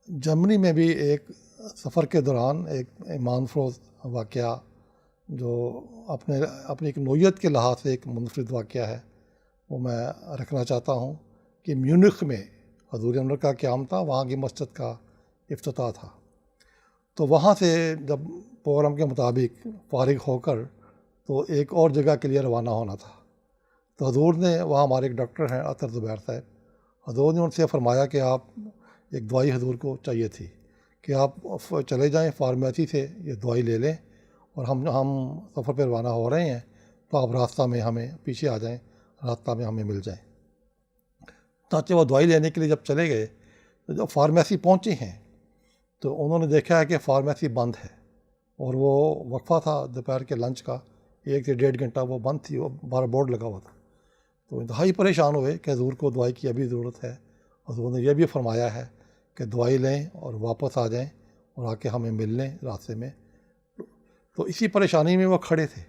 جرمنی میں بھی ایک سفر کے دوران ایک ایمان فروز واقعہ جو اپنی ایک نوعیت کے لحاظ سے ایک منفرد واقعہ ہے وہ میں رکھنا چاہتا ہوں کہ میونخ میں حضور انور کا قیام تھا، وہاں کی مسجد کا افتتاح تھا۔ تو وہاں سے جب پروگرام کے مطابق فارغ ہو کر تو ایک اور جگہ کے لیے روانہ ہونا تھا، تو حضور نے، وہاں ہمارے ایک ڈاکٹر ہیں عطر زبیر صاحب، حضور نے ان سے فرمایا کہ آپ ایک دوائی حضور کو چاہیے تھی کہ آپ چلے جائیں فارمیسی سے یہ دوائی لے لیں، اور ہم سفر پہ روانہ ہو رہے ہیں تو آپ راستہ میں ہمیں پیچھے آ جائیں، راستہ میں ہمیں مل جائیں۔ چاچے وہ دوائی لینے کے لیے جب چلے گئے تو جب فارمیسی پہنچے ہیں تو انہوں نے دیکھا ہے کہ فارمیسی بند ہے، اور وہ وقفہ تھا دوپہر کے لنچ کا، 1 سے 1.5 گھنٹہ وہ بند تھی، وہ باہر بورڈ لگا ہوا تھا۔ تو انتہائی پریشان ہوئے کہ حضور کو دوائی کی ابھی ضرورت ہے، حضور نے یہ بھی فرمایا ہے کہ دوائی لیں اور واپس آ جائیں اور آ کے ہمیں مل لیں راستے میں۔ تو اسی پریشانی میں وہ کھڑے تھے،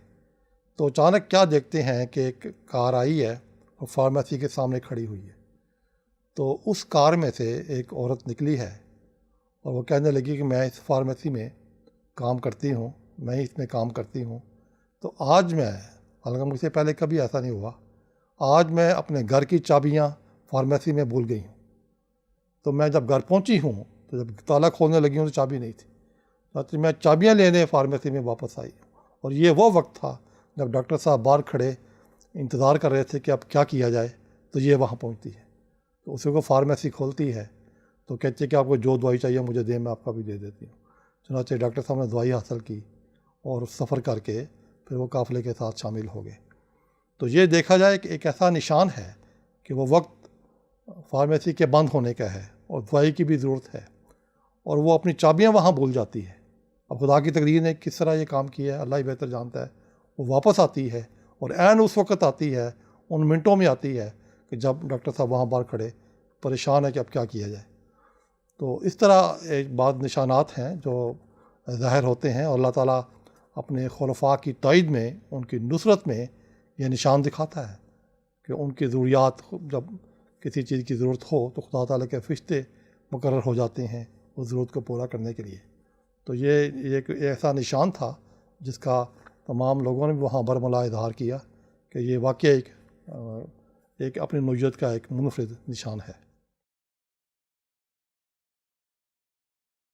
تو اچانک کیا دیکھتے ہیں کہ ایک کار آئی ہے اور فارمیسی کے سامنے کھڑی ہوئی ہے۔ تو اس کار میں سے ایک عورت نکلی ہے اور وہ کہنے لگی کہ میں اس فارمیسی میں کام کرتی ہوں، میں اس میں کام کرتی ہوں، تو آج میں، حالانکہ مجھ سے پہلے کبھی ایسا نہیں ہوا، آج میں اپنے گھر کی چابیاں فارمیسی میں بھول گئی ہوں۔ تو میں جب گھر پہنچی ہوں تو جب تالا کھولنے لگی ہوں تو چابی نہیں تھی، تو میں چابیاں لینے فارمیسی میں واپس آئی ہوں۔ اور یہ وہ وقت تھا جب ڈاکٹر صاحب باہر کھڑے انتظار کر رہے تھے کہ اب کیا کیا جائے، تو یہ وہاں پہنچتی ہے، تو اسی کو فارمیسی کھولتی ہے تو کہتی ہے کہ آپ کو جو دوائی چاہیے مجھے دیں، میں آپ کا بھی دے دیتی ہوں۔ چنانچہ ڈاکٹر صاحب نے دوائی حاصل کی اور سفر کر کے پھر وہ قافلے کے ساتھ شامل ہو گئے۔ تو یہ دیکھا جائے کہ ایک ایسا نشان ہے کہ وہ وقت فارمیسی کے بند ہونے کا ہے اور دوائی کی بھی ضرورت ہے، اور وہ اپنی چابیاں وہاں بھول جاتی ہے۔ اب خدا کی تقدیر نے کس طرح یہ کام کیا ہے اللہ ہی بہتر جانتا ہے۔ وہ واپس آتی ہے اور عین اس وقت آتی ہے، ان منٹوں میں آتی ہے کہ جب ڈاکٹر صاحب وہاں باہر کھڑے پریشان ہے کہ اب کیا کیا جائے۔ تو اس طرح ایک بعض نشانات ہیں جو ظاہر ہوتے ہیں، اور اللہ تعالیٰ اپنے خلفاء کی تائید میں، ان کی نصرت میں یہ نشان دکھاتا ہے کہ ان کی ضروریات، جب کسی چیز کی ضرورت ہو تو خدا تعالیٰ کے فرشتے مقرر ہو جاتے ہیں اس ضرورت کو پورا کرنے کے لیے۔ تو یہ ایک ایسا نشان تھا جس کا تمام لوگوں نے بھی وہاں برملا اظہار کیا کہ یہ واقعہ ایک اپنی نوعیت کا ایک منفرد نشان ہے۔